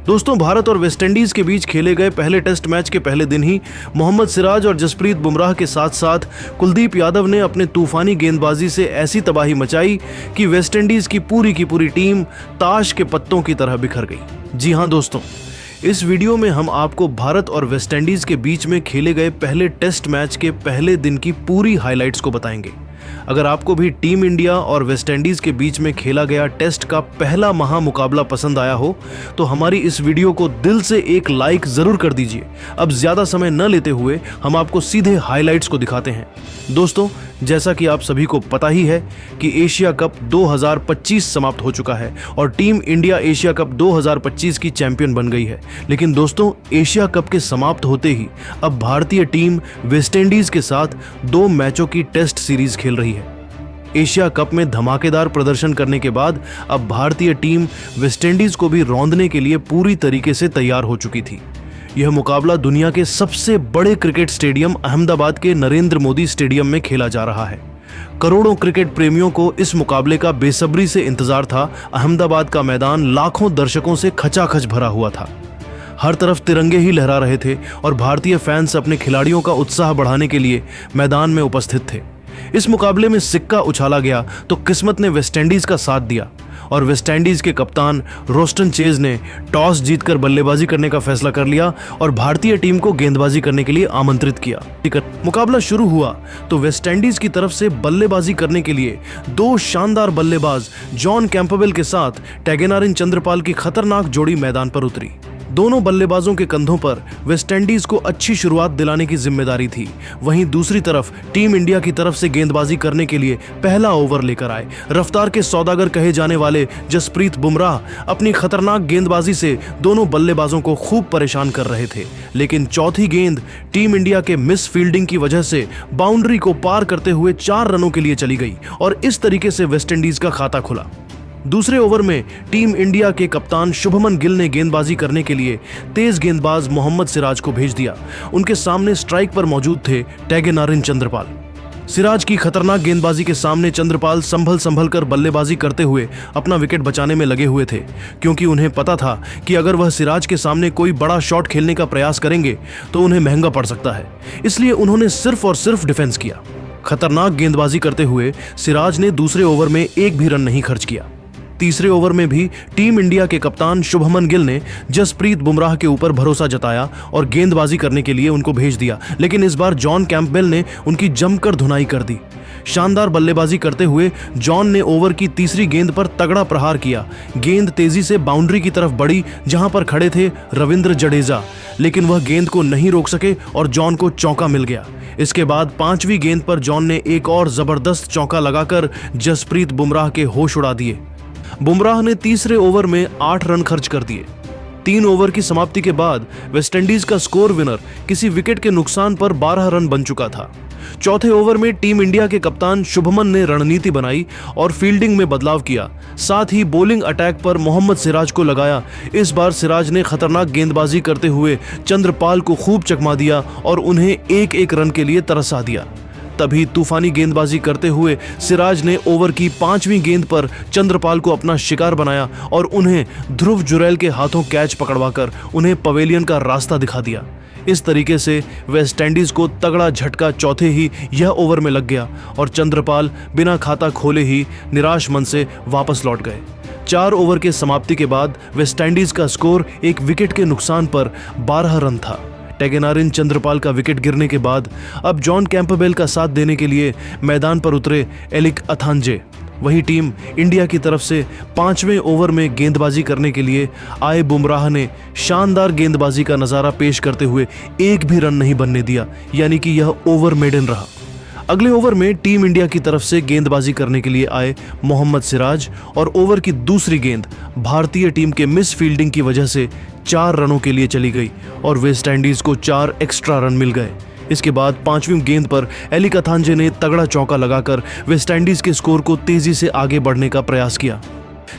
दोस्तों, भारत और वेस्टइंडीज के बीच खेले गए पहले टेस्ट मैच के पहले दिन ही मोहम्मद सिराज और जसप्रीत बुमराह के साथ साथ कुलदीप यादव ने अपने तूफानी गेंदबाजी से ऐसी तबाही मचाई कि वेस्टइंडीज की पूरी टीम ताश के पत्तों की तरह बिखर गई। जी हां दोस्तों, इस वीडियो में हम आपको भारत और वेस्टइंडीज के बीच में खेले गए पहले टेस्ट मैच के पहले दिन की पूरी हाइलाइट्स को बताएंगे। अगर आपको भी टीम इंडिया और वेस्टइंडीज के बीच में खेला गया टेस्ट का पहला महामुकाबला पसंद आया हो तो हमारी इस वीडियो को दिल से एक लाइक जरूर कर दीजिए। अब ज्यादा समय न लेते हुए हम आपको सीधे हाइलाइट्स को दिखाते हैं। दोस्तों, जैसा कि आप सभी को पता ही है कि एशिया कप 2025 समाप्त हो चुका है और टीम इंडिया एशिया कप 2025 की चैंपियन बन गई है। लेकिन दोस्तों, एशिया कप के समाप्त होते ही अब भारतीय टीम वेस्टइंडीज के साथ 2 मैचों की टेस्ट सीरीज खेल रही है। एशिया कप में धमाकेदार प्रदर्शन करने के बाद अब भारतीय टीम वेस्टइंडीज को भी रौंदने के लिए पूरी तरीके से तैयार हो चुकी थी। यह मुकाबला दुनिया के सबसे बड़े क्रिकेट स्टेडियम अहमदाबाद के नरेंद्र मोदी स्टेडियम में खेला जा रहा है। करोड़ों क्रिकेट प्रेमियों को इस मुकाबले का बेसब्री से इंतजार था। अहमदाबाद का मैदान लाखों दर्शकों से खचाखच भरा हुआ था। हर तरफ तिरंगे ही लहरा रहे थे और भारतीय फैंस अपने खिलाड़ियों का उत्साह बढ़ाने के लिए मैदान में उपस्थित थे। इस मुकाबले में सिक्का उछाला गया तो किस्मत ने वेस्टइंडीज का साथ दिया और वेस्टइंडीज के कप्तान रोस्टन चेज ने टॉस जीतकर बल्लेबाजी करने का फैसला कर लिया और भारतीय टीम को गेंदबाजी करने के लिए आमंत्रित किया। मुकाबला शुरू हुआ तो वेस्टइंडीज की तरफ से बल्लेबाजी करने के लिए 2 शानदार बल्लेबाज जॉन कैंपबेल के साथ टैगेनारिन चंद्रपाल की खतरनाक जोड़ी मैदान पर उतरी। दोनों बल्लेबाजों के कंधों पर वेस्टइंडीज को अच्छी शुरुआत दिलाने की जिम्मेदारी थी। वहीं दूसरी तरफ टीम इंडिया की तरफ से गेंदबाजी करने के लिए पहला ओवर लेकर आए रफ्तार के सौदागर कहे जाने वाले जसप्रीत बुमराह अपनी खतरनाक गेंदबाजी से दोनों बल्लेबाजों को खूब परेशान कर रहे थे। लेकिन चौथी गेंद टीम इंडिया के मिस फील्डिंग की वजह से बाउंड्री को पार करते हुए 4 रनों के लिए चली गई और इस तरीके से वेस्टइंडीज का खाता खुला। दूसरे ओवर में टीम इंडिया के कप्तान शुभमन गिल ने गेंदबाजी करने के लिए तेज गेंदबाज मोहम्मद सिराज को भेज दिया। उनके सामने स्ट्राइक पर मौजूद थे टैगेनारिन चंद्रपाल। सिराज की खतरनाक गेंदबाजी के सामने चंद्रपाल संभल कर बल्लेबाजी करते हुए अपना विकेट बचाने में लगे हुए थे, क्योंकि उन्हें पता था कि अगर वह सिराज के सामने कोई बड़ा शॉट खेलने का प्रयास करेंगे तो उन्हें महंगा पड़ सकता है। इसलिए उन्होंने सिर्फ और सिर्फ डिफेंस किया। खतरनाक गेंदबाजी करते हुए सिराज ने दूसरे ओवर में एक भी रन नहीं खर्च किया। तीसरे ओवर में भी टीम इंडिया के कप्तान शुभमन गिल ने जसप्रीत बुमराह के ऊपर भरोसा जताया और गेंदबाजी करने के लिए उनको भेज दिया। लेकिन इस बार जॉन कैंपबेल ने उनकी जमकर धुनाई कर दी। शानदार बल्लेबाजी करते हुए जॉन ने ओवर की तीसरी गेंद पर तगड़ा प्रहार किया। गेंद तेजी से बाउंड्री की तरफ बढ़ी जहां पर खड़े थे रविंद्र जडेजा, लेकिन वह गेंद को नहीं रोक सके और जॉन को चौका मिल गया। इसके बाद 5वीं गेंद पर जॉन ने एक और जबरदस्त चौका लगाकर जसप्रीत बुमराह के होश उड़ा दिए। बुमराह ने तीसरे ओवर में 8 रन खर्च कर दिए। 3 ओवर की समाप्ति के बाद वेस्टइंडीज का स्कोर विनर किसी विकेट के नुकसान पर 12 रन बन चुका था। चौथे ओवर में टीम इंडिया के कप्तान शुभमन ने रणनीति बनाई और फील्डिंग में बदलाव किया। साथ ही बॉलिंग अटैक पर मोहम्मद सिराज को लगाया। इस बार सिराज ने खतरनाक गेंदबाजी करते हुए चंद्रपाल को खूब चकमा दिया और उन्हें एक रन के लिए तरसा दिया। तभी तूफानी गेंदबाजी करते हुए सिराज ने ओवर की 5वीं गेंद पर चंद्रपाल को अपना शिकार बनाया और उन्हें ध्रुव जुरैल के हाथों कैच पकड़वाकर उन्हें पवेलियन का रास्ता दिखा दिया। इस तरीके से वेस्टइंडीज को तगड़ा झटका चौथे ही यह ओवर में लग गया और चंद्रपाल बिना खाता खोले ही निराश मन से वापस लौट गए। 4 ओवर के समाप्ति के बाद वेस्टइंडीज का स्कोर एक विकेट के नुकसान पर 12 रन था। टैगेनारिन चंद्रपाल का विकेट गिरने के बाद अब जॉन कैंपबेल का साथ देने के लिए मैदान पर उतरे एलिक अथांजे। वही टीम इंडिया की तरफ से 5वें ओवर में गेंदबाजी करने के लिए आए बुमराह ने शानदार गेंदबाजी का नजारा पेश करते हुए एक भी रन नहीं बनने दिया, यानी कि यह ओवर मेडन रहा। अगले ओवर में टीम इंडिया की तरफ से गेंदबाजी करने के लिए आए मोहम्मद सिराज और ओवर की दूसरी गेंद भारतीय टीम के मिस फील्डिंग की वजह से 4 रनों के लिए चली गई और वेस्टइंडीज को 4 एक्स्ट्रा रन मिल गए। इसके बाद 5वीं गेंद पर एलिक अथांजे ने तगड़ा चौका लगाकर वेस्टइंडीज के स्कोर को तेजी से आगे बढ़ने का प्रयास किया।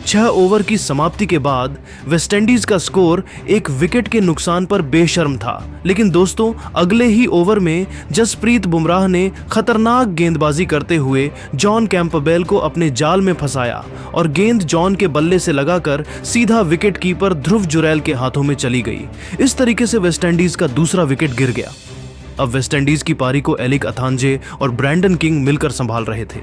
6 ओवर की समाप्ति के बाद वेस्टइंडीज का स्कोर एक विकेट के नुकसान पर बेशर्म था। लेकिन दोस्तों, अगले ही ओवर में जसप्रीत बुमराह ने खतरनाक गेंदबाजी करते हुए जॉन कैंपबेल को अपने जाल में फंसाया और गेंद जॉन के बल्ले से लगाकर सीधा विकेट कीपर ध्रुव जुरैल के हाथों में चली गई। इस तरीके से वेस्टइंडीज का दूसरा विकेट गिर गया। अब वेस्टइंडीज की पारी को एलिक अथांजे और ब्रैंडन किंग मिलकर संभाल रहे थे।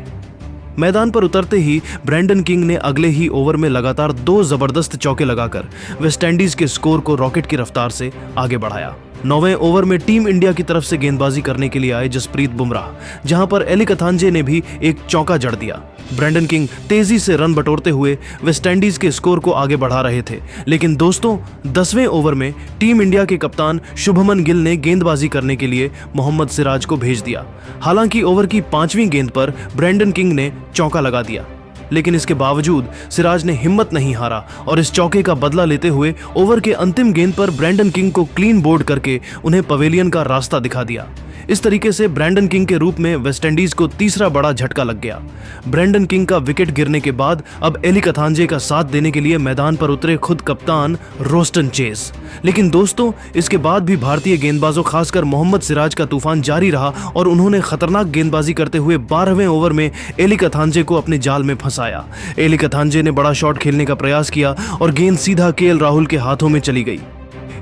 मैदान पर उतरते ही ब्रैंडन किंग ने अगले ही ओवर में लगातार 2 जबरदस्त चौके लगाकर वेस्टइंडीज के स्कोर को रॉकेट की रफ्तार से आगे बढ़ाया। 9वें ओवर में टीम इंडिया की तरफ से गेंदबाजी करने के लिए आए जसप्रीत बुमराह, जहां पर एलिक अथांजे ने भी एक चौका जड़ दिया। ब्रैंडन किंग तेजी से रन बटोरते हुए वेस्टइंडीज के स्कोर को आगे बढ़ा रहे थे। लेकिन दोस्तों, 10वें ओवर में टीम इंडिया के कप्तान शुभमन गिल ने गेंदबाजी करने के लिए मोहम्मद सिराज को भेज दिया। हालांकि ओवर की 5वीं गेंद पर ब्रैंडन किंग ने चौका लगा दिया, लेकिन इसके बावजूद सिराज ने हिम्मत नहीं हारा और इस चौके का बदला लेते हुए ओवर के अंतिम गेंद पर ब्रैंडन किंग को क्लीन बोल्ड करके उन्हें पवेलियन का रास्ता दिखा दिया। इस तरीके से ब्रैंडन किंग के रूप में वेस्टइंडीज को तीसरा बड़ा झटका लग गया। ब्रैंडन किंग का विकेट गिरने के बाद अब एलिक अथांजे का साथ देने के लिए मैदान पर उतरे खुद कप्तान रोस्टन चेज। लेकिन दोस्तों, इसके बाद भी भारतीय गेंदबाजों खासकर मोहम्मद सिराज का तूफान जारी रहा और उन्होंने खतरनाक गेंदबाजी करते हुए 12वें ओवर में एलिक अथांजे को अपने जाल में फंसाया। एलिक अथांजे ने बड़ा शॉट खेलने का प्रयास किया और गेंद सीधा केएल राहुल के हाथों में चली गई।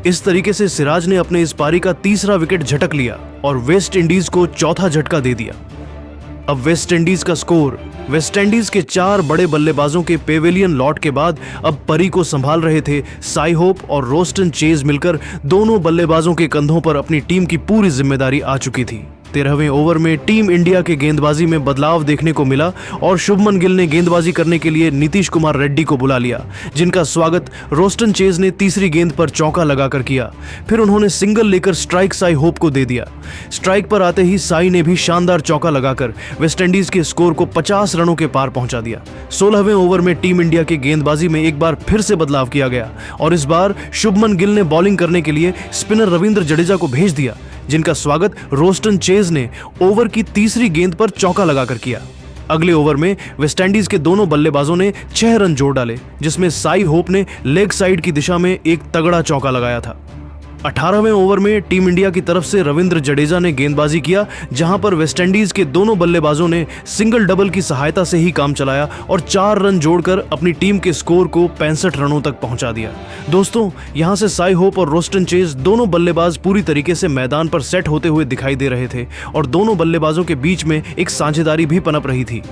इस तरीके से सिराज ने अपने इस पारी का तीसरा विकेट झटक लिया और वेस्ट इंडीज को चौथा झटका दे दिया। अब वेस्ट इंडीज का स्कोर, वेस्टइंडीज के 4 बड़े बल्लेबाजों के पेवेलियन लॉट के बाद अब परी को संभाल रहे थे साई होप और रोस्टन चेज मिलकर दोनों बल्लेबाजों के कंधों पर अपनी टीम की पूरी जिम्मेदारी आ चुकी थी। 13वें ओवर में टीम इंडिया के गेंदबाजी में बदलाव देखने को मिला और शुभमन गिल ने गेंदबाजी करने के लिए नीतीश कुमार रेड्डी को बुला लिया, जिनका स्वागत रोस्टन चेज ने तीसरी गेंद पर चौका लगाकर किया। फिर उन्होंने सिंगल लेकर स्ट्राइक साई होप को दे दिया। स्ट्राइक पर आते ही साई ने भी शानदार चौका लगाकर वेस्टइंडीज के स्कोर को 50 रनों के पार पहुंचा दिया। 16वें ओवर में टीम इंडिया के गेंदबाजी में एक बार फिर से बदलाव किया गया और इस बार शुभमन गिल ने बॉलिंग करने के लिए स्पिनर रविंद्र जडेजा को भेज दिया, जिनका स्वागत रोस्टन चेज ने ओवर की तीसरी गेंद पर चौका लगाकर किया। अगले ओवर में वेस्टइंडीज के दोनों बल्लेबाजों ने 6 रन जोड़ डाले, जिसमें साई होप ने लेग साइड की दिशा में एक तगड़ा चौका लगाया था। 18वें ओवर में टीम इंडिया की तरफ से रविंद्र जडेजा ने गेंदबाजी किया, जहां पर वेस्टइंडीज के दोनों बल्लेबाजों ने सिंगल डबल की सहायता से ही काम चलाया और 4 रन जोड़कर अपनी टीम के स्कोर को 65 रनों तक पहुंचा दिया। दोस्तों, यहां से साई होप और रोस्टन चेज दोनों बल्लेबाज पूरी तरीके से मैदान पर सेट होते हुए दिखाई दे रहे थे और दोनों बल्लेबाजों के बीच में एक साझेदारी भी पनप रही थी।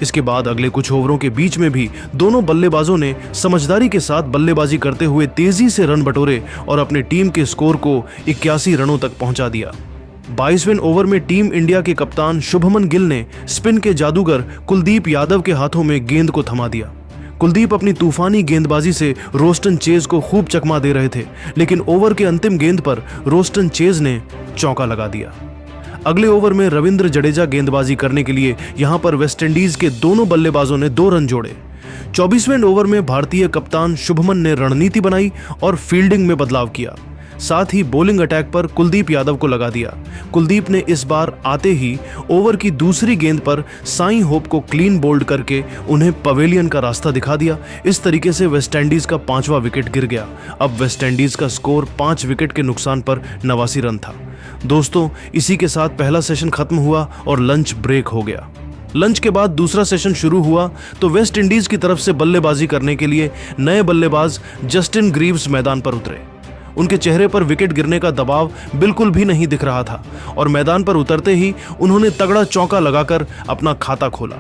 इसके बाद अगले कुछ ओवरों के बीच में भी दोनों बल्लेबाजों ने समझदारी के साथ बल्लेबाजी करते हुए तेजी से रन बटोरे और अपने टीम के स्कोर को 81 रनों तक पहुंचा दिया। 22वें ओवर में टीम इंडिया के कप्तान शुभमन गिल ने स्पिन के जादूगर कुलदीप यादव के हाथों में गेंद को थमा दिया। कुलदीप अपनी तूफानी गेंदबाजी से रोस्टन चेज को खूब चकमा दे रहे थे, लेकिन ओवर के अंतिम गेंद पर रोस्टन चेज ने चौका लगा दिया। अगले ओवर में रविंद्र जडेजा गेंदबाजी करने के लिए यहां पर वेस्टइंडीज के दोनों बल्लेबाजों ने 2 रन जोड़े। 24वें ओवर में भारतीय कप्तान शुभमन ने रणनीति बनाई और फील्डिंग में बदलाव किया। साथ ही बॉलिंग अटैक पर कुलदीप यादव को लगा दिया। कुलदीप ने इस बार आते ही ओवर की दूसरी गेंद पर साई होप को क्लीन बोल्ड करके उन्हें पवेलियन का रास्ता दिखा दिया। इस तरीके से वेस्टइंडीज का 5वां विकेट गिर गया। अब वेस्टइंडीज का स्कोर 5 विकेट के नुकसान पर 89 रन था। दोस्तों, इसी के साथ पहला सेशन खत्म हुआ और लंच ब्रेक हो गया। लंच के बाद दूसरा सेशन शुरू हुआ तो वेस्ट इंडीज की तरफ से बल्लेबाजी करने के लिए नए बल्लेबाज जस्टिन ग्रीव्स मैदान पर उतरे। उनके चेहरे पर विकेट गिरने का दबाव बिल्कुल भी नहीं दिख रहा था और मैदान पर उतरते ही उन्होंने तगड़ा चौका लगाकर अपना खाता खोला।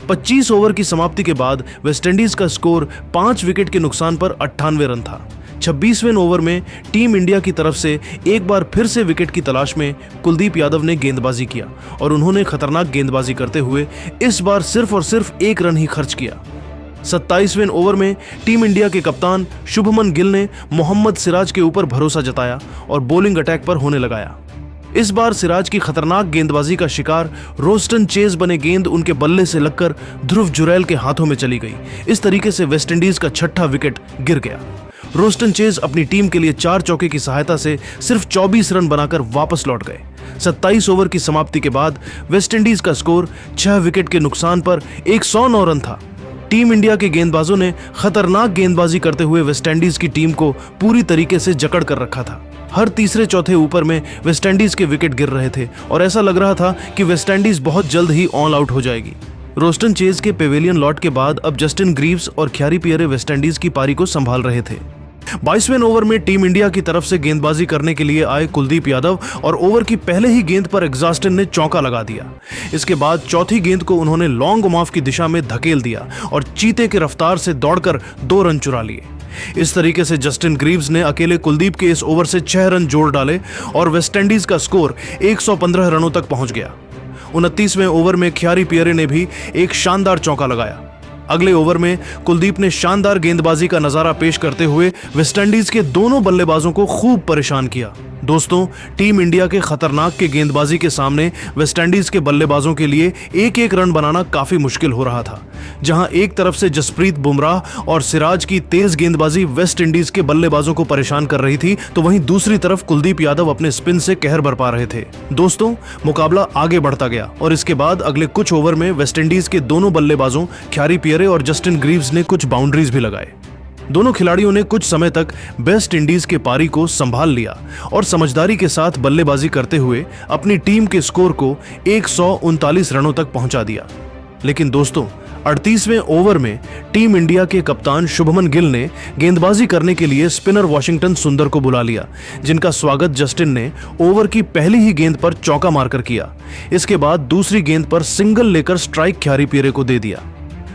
25 ओवर की समाप्ति के बाद वेस्टइंडीज का स्कोर 5 विकेट के नुकसान पर 98 रन था। 26वें ओवर में टीम इंडिया की तरफ से एक बार फिर से विकेट की तलाश में कुलदीप यादव ने गेंदबाजी किया और उन्होंने खतरनाक गेंदबाजी करते हुए इस बार सिर्फ और सिर्फ 1 रन ही खर्च किया। 27वें ओवर में टीम इंडिया के कप्तान शुभमन गिल ने मोहम्मद सिराज के ऊपर भरोसा जताया और बॉलिंग अटैक पर होने लगाया। इस बार सिराज की खतरनाक गेंदबाजी का शिकार रोस्टन चेज बने गेंद उनके बल्ले से लगकर ध्रुव जुरैल के हाथों में चली गई। इस तरीके से वेस्टइंडीज का 6ठा विकेट गिर गया। रोस्टन चेज अपनी टीम के लिए 4 चौके की सहायता से सिर्फ 24 रन बनाकर वापस लौट गए। 27 ओवर की समाप्ति के बाद वेस्टइंडीज का स्कोर 6 विकेट के नुकसान पर 109 रन था। टीम इंडिया के गेंदबाजों ने खतरनाक गेंदबाजी करते हुए वेस्टइंडीज की टीम को पूरी तरीके से जकड़ कर रखा था। हर तीसरे चौथे ऊपर में वेस्टइंडीज के विकेट गिर रहे थे और ऐसा लग रहा था कि वेस्टइंडीज बहुत जल्द ही ऑल आउट हो जाएगी। रोस्टन चेज के पेवेलियन लॉट के बाद अब जस्टिन ग्रीव्स और ख्यारी पियरे वेस्टइंडीज की पारी को संभाल रहे थे। 22वें ओवर में टीम इंडिया की तरफ से गेंदबाजी करने के लिए आए कुलदीप यादव और ओवर की पहले ही गेंद पर एग्जॉस्टन ने चौका लगा दिया। इसके बाद चौथी गेंद को उन्होंने लॉन्ग ऑफ की दिशा में धकेल दिया और चीते की रफ्तार से दौड़कर 2 रन चुरा लिए। इस तरीके से जस्टिन ग्रीव्स ने अकेले कुलदीप के इस ओवर से 6 रन जोड़ डाले और वेस्टइंडीज का स्कोर 115 रनों तक पहुंच गया। 29वें ओवर में ख्यारी पियरे ने भी एक शानदार चौका लगाया। अगले ओवर में कुलदीप ने शानदार गेंदबाजी का नजारा पेश करते हुए वेस्टइंडीज के दोनों बल्लेबाजों को खूब परेशान किया। दोस्तों, टीम इंडिया के खतरनाक के गेंदबाजी के सामने वेस्टइंडीज के बल्लेबाजों के लिए एक एक रन बनाना काफी मुश्किल हो रहा था। जहां एक तरफ से जसप्रीत बुमराह और सिराज की तेज गेंदबाजी वेस्ट इंडीज के बल्लेबाजों को परेशान कर रही थी, तो वहीं दूसरी तरफ कुलदीप यादव अपने स्पिन से कहर बरपा रहे थे। दोस्तों, मुकाबला आगे बढ़ता गया और इसके बाद अगले कुछ ओवर में वेस्टइंडीज के दोनों बल्लेबाजों ख्यारी पियरे और जस्टिन ग्रीव्स ने कुछ बाउंड्रीज भी लगाए। दोनों खिलाड़ियों ने कुछ समय तक वेस्ट इंडीज के पारी को संभाल लिया और समझदारी के साथ बल्लेबाजी करते हुए अपनी टीम के स्कोर को 139 रनों तक पहुंचा दिया। लेकिन दोस्तों, 38वें ओवर में टीम इंडिया के कप्तान शुभमन गिल ने गेंदबाजी करने के लिए स्पिनर वाशिंगटन सुंदर को बुला लिया, जिनका स्वागत जस्टिन ने ओवर की पहली ही गेंद पर चौका मारकर किया। इसके बाद दूसरी गेंद पर सिंगल लेकर स्ट्राइक ख्यारी पियरे को दे दिया।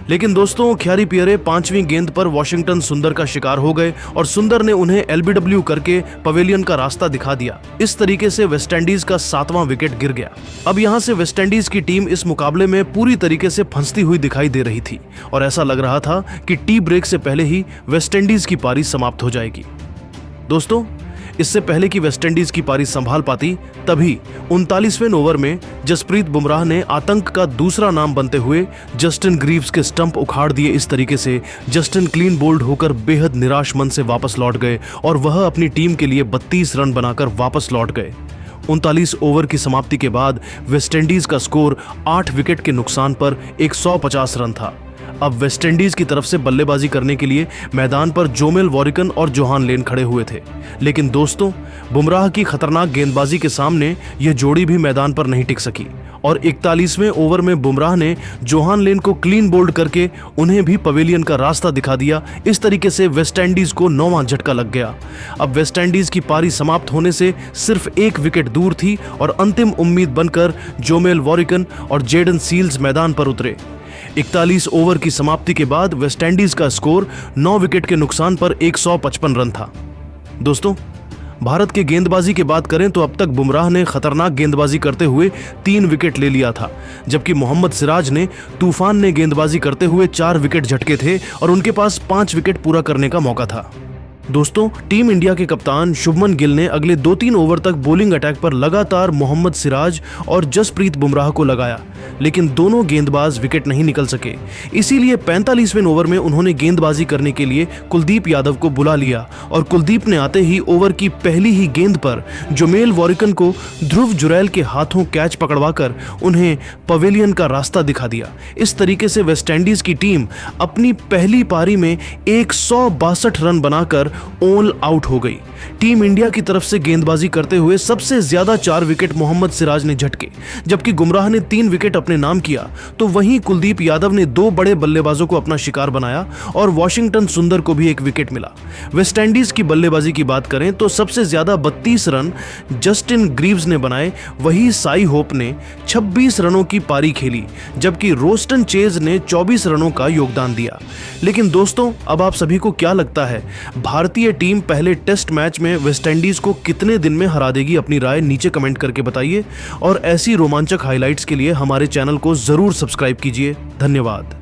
लेकिन दोस्तों, ख्यारी पियरे 5वीं गेंद पर वाशिंगटन सुंदर का शिकार हो गए और सुंदर ने उन्हें LBW करके पवेलियन का रास्ता दिखा दिया। इस तरीके से वेस्टइंडीज का 7वां विकेट गिर गया। अब यहां से वेस्टइंडीज की टीम इस मुकाबले में पूरी तरीके से फंसती हुई दिखाई दे रही थी और ऐसा लग रहा था कि टी ब्रेक से पहले ही वेस्टइंडीज की पारी समाप्त हो जाएगी। दोस्तों, इससे पहले कि वेस्टइंडीज की पारी संभाल पाती, तभी 39वें ओवर में जसप्रीत बुमराह ने आतंक का दूसरा नाम बनते हुए जस्टिन ग्रीव्स के स्टंप उखाड़ दिए। इस तरीके से जस्टिन क्लीन बोल्ड होकर बेहद निराश मन से वापस लौट गए और वह अपनी टीम के लिए 32 रन बनाकर वापस लौट गए। 39 ओवर की समाप्ति के बाद वेस्टइंडीज का स्कोर 8 विकेट के नुकसान पर 150 रन था। अब वेस्टइंडीज की तरफ से बल्लेबाजी करने के लिए मैदान पर जोमेल वॉरिकन और जोहान लेन खड़े हुए थे। लेकिन दोस्तों, बुमराह की खतरनाक गेंदबाजी के सामने यह जोड़ी भी मैदान पर नहीं टिक सकी और 41वें ओवर में बुमराह ने जोहान लेन को क्लीन बोल्ड करके उन्हें भी पवेलियन का रास्ता दिखा दिया। इस तरीके से वेस्टइंडीज को 9वां झटका लग गया। अब वेस्टइंडीज की पारी समाप्त होने से सिर्फ 1 विकेट दूर थी और अंतिम उम्मीद बनकर जोमेल वॉरिकन और जेडन सील्स मैदान पर उतरे। 41 ओवर की समाप्ति के बाद वेस्टइंडीज का स्कोर 9 विकेट के नुकसान पर 155 रन था। दोस्तों, भारत के गेंदबाजी की बात करें तो अब तक बुमराह ने खतरनाक गेंदबाजी करते हुए 3 विकेट ले लिया था, जबकि मोहम्मद सिराज ने तूफान ने गेंदबाजी करते हुए 4 विकेट झटके थे और उनके पास 5 विकेट पूरा करने का मौका था। दोस्तों, टीम इंडिया के कप्तान शुभमन गिल ने अगले 2-3 ओवर तक बॉलिंग अटैक पर लगातार मोहम्मद सिराज और जसप्रीत बुमराह को लगाया, लेकिन दोनों गेंदबाज विकेट नहीं निकल सके। इसीलिए 45वें ओवर में उन्होंने गेंदबाजी करने के लिए कुलदीप यादव को बुला लिया और कुलदीप ने आते ही ओवर की पहली ही गेंद पर जोमेल वॉरिकन को ध्रुव जुरैल के हाथों कैच पकड़वाकर उन्हें पवेलियन का रास्ता दिखा दिया। इस तरीके से वेस्टइंडीज की टीम अपनी पहली पारी में 162 रन बनाकर ऑल आउट हो गई। टीम इंडिया की तरफ से गेंदबाजी करते हुए सबसे ज्यादा 4 विकेट मोहम्मद सिराज ने झटके, जबकि बुमराह ने 3 विकेट अपने नाम किया, तो वहीं कुलदीप यादव ने 2 बड़े बल्लेबाजों को अपना शिकार बनाया और वाशिंगटन सुंदर को भी 1 विकेट मिला। वेस्टइंडीज की बल्लेबाजी की बात करें तो सबसे ज्यादा 32 रन जस्टिन ग्रीव्स ने बनाए, वही साई होप ने 26 रनों की पारी खेली, जबकि रोस्टन चेज ने 24 रनों का योगदान दिया। लेकिन दोस्तों, अब आप सभी को क्या लगता है, भारतीय टीम पहले टेस्ट मैच में वेस्टइंडीज को कितने दिन में हरा देगी? अपनी राय नीचे कमेंट करके बताइए और ऐसी रोमांचक हाइलाइट्स के लिए हमारे चैनल को जरूर सब्सक्राइब कीजिए। धन्यवाद।